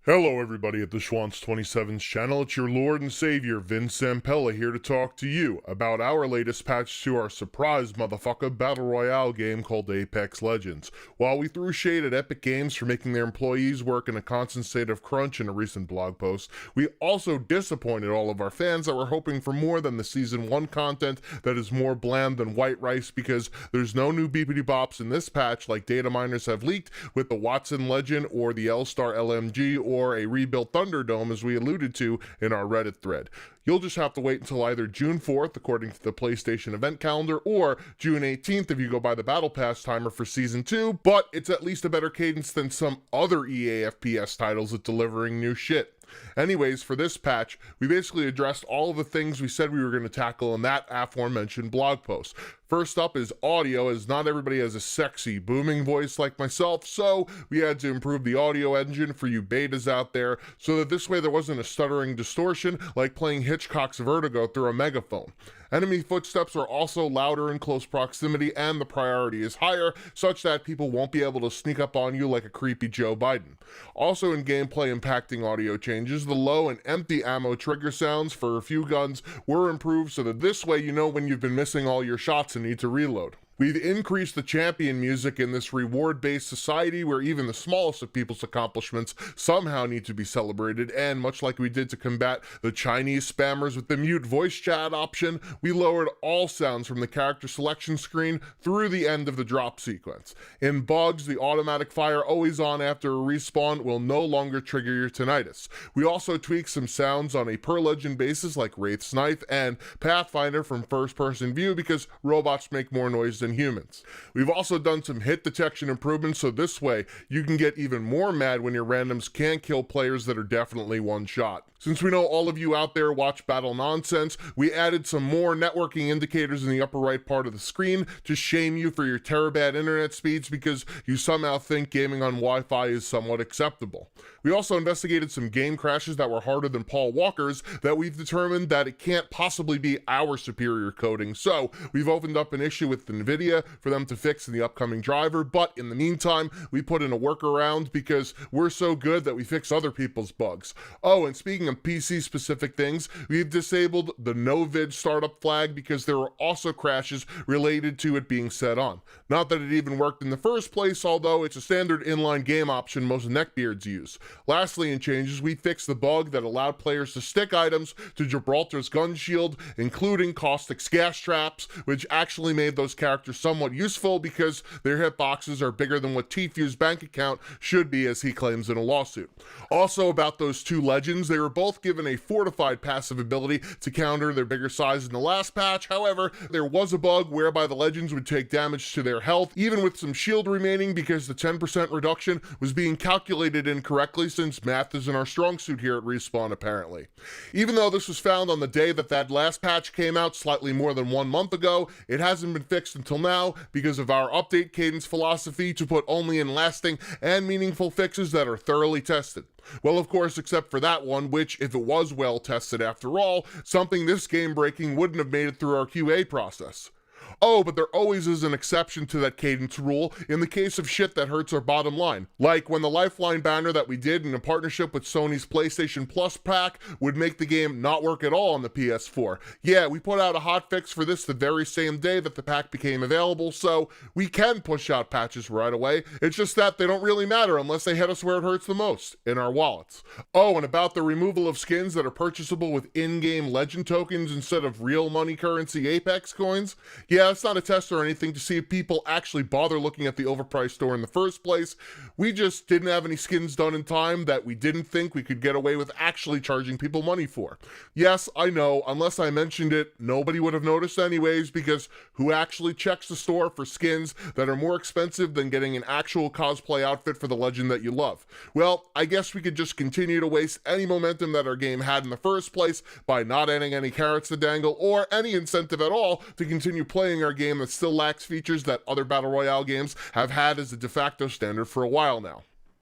Hello everybody at the Schwantz27's channel. It's your Lord and Savior, Vince Zampella, here to talk to you about our latest patch to our surprise motherfucker battle royale game called Apex Legends. While we threw shade at Epic Games for making their employees work in a constant state of crunch in a recent blog post, we also disappointed all of our fans that were hoping for more than the Season 1 content that is more bland than white rice, because there's no new beepity bops in this patch like data miners have leaked with the Watson Legend or the L-Star LMG or a rebuilt Thunderdome, as we alluded to in our Reddit thread. You'll just have to wait until either June 4th, according to the PlayStation event calendar, or June 18th if you go by the Battle Pass timer for Season 2, but it's at least a better cadence than some other EA FPS titles at delivering new shit. Anyways, for this patch, we basically addressed all of the things we said we were going to tackle in that aforementioned blog post. First up is audio, as not everybody has a sexy, booming voice like myself, so we had to improve the audio engine for you betas out there, so that this way there wasn't a stuttering distortion like playing Hitchcock's Vertigo through a megaphone. Enemy footsteps are also louder in close proximity, and the priority is higher, such that people won't be able to sneak up on you like a creepy Joe Biden. Also in gameplay impacting audio changes, the low and empty ammo trigger sounds for a few guns were improved, so that this way you know when you've been missing all your shots and need to reload. We've increased the champion music in this reward-based society where even the smallest of people's accomplishments somehow need to be celebrated, and much like we did to combat the Chinese spammers with the mute voice chat option, we lowered all sounds from the character selection screen through the end of the drop sequence. In bugs, the automatic fire always on after a respawn will no longer trigger your tinnitus. We also tweaked some sounds on a per legend basis like Wraith's Knife and Pathfinder from first-person view because robots make more noise than humans. We've also done some hit detection improvements, so this way you can get even more mad when your randoms can't kill players that are definitely one shot. Since we know all of you out there watch Battle Nonsense, we added some more networking indicators in the upper right part of the screen to shame you for your terabad internet speeds because you somehow think gaming on Wi-Fi is somewhat acceptable. We also investigated some game crashes that were harder than Paul Walker's that we've determined that it can't possibly be our superior coding, so we've opened up an issue with NVIDIA for them to fix in the upcoming driver, but in the meantime, we put in a workaround because we're so good that we fix other people's bugs. Oh, and speaking of PC-specific things, we've disabled the no-vid startup flag because there were also crashes related to it being set on. Not that it even worked in the first place, although it's a standard inline game option most neckbeards use. Lastly, in changes, we fixed the bug that allowed players to stick items to Gibraltar's gun shield, including Caustic's gas traps, which actually made those characters somewhat useful because their hitboxes are bigger than what Tfue's bank account should be, as he claims in a lawsuit. Also about those two legends, they were both given a fortified passive ability to counter their bigger size in the last patch. However, there was a bug whereby the legends would take damage to their health, even with some shield remaining, because the 10% reduction was being calculated incorrectly, since math isn't our strong suit here at Respawn apparently. Even though this was found on the day that last patch came out slightly more than 1 month ago, it hasn't been fixed until now because of our update cadence philosophy to put only in lasting and meaningful fixes that are thoroughly tested. Well, of course, except for that one, which, if it was well tested after all, something this game-breaking wouldn't have made it through our QA process. Oh, but there always is an exception to that cadence rule in the case of shit that hurts our bottom line. Like when the Lifeline banner that we did in a partnership with Sony's PlayStation Plus pack would make the game not work at all on the PS4. Yeah, we put out a hotfix for this the very same day that the pack became available, so we can push out patches right away. It's just that they don't really matter unless they hit us where it hurts the most, in our wallets. Oh, and about the removal of skins that are purchasable with in-game legend tokens instead of real money currency Apex coins. Yeah, it's not a test or anything to see if people actually bother looking at the overpriced store in the first place. We just didn't have any skins done in time that we didn't think we could get away with actually charging people money for. Yes, I know, unless I mentioned it, nobody would have noticed anyways, because who actually checks the store for skins that are more expensive than getting an actual cosplay outfit for the legend that you love? Well, I guess we could just continue to waste any momentum that our game had in the first place by not adding any carrots to dangle or any incentive at all to continue playing our game that still lacks features that other Battle Royale games have had as a de facto standard for a while now.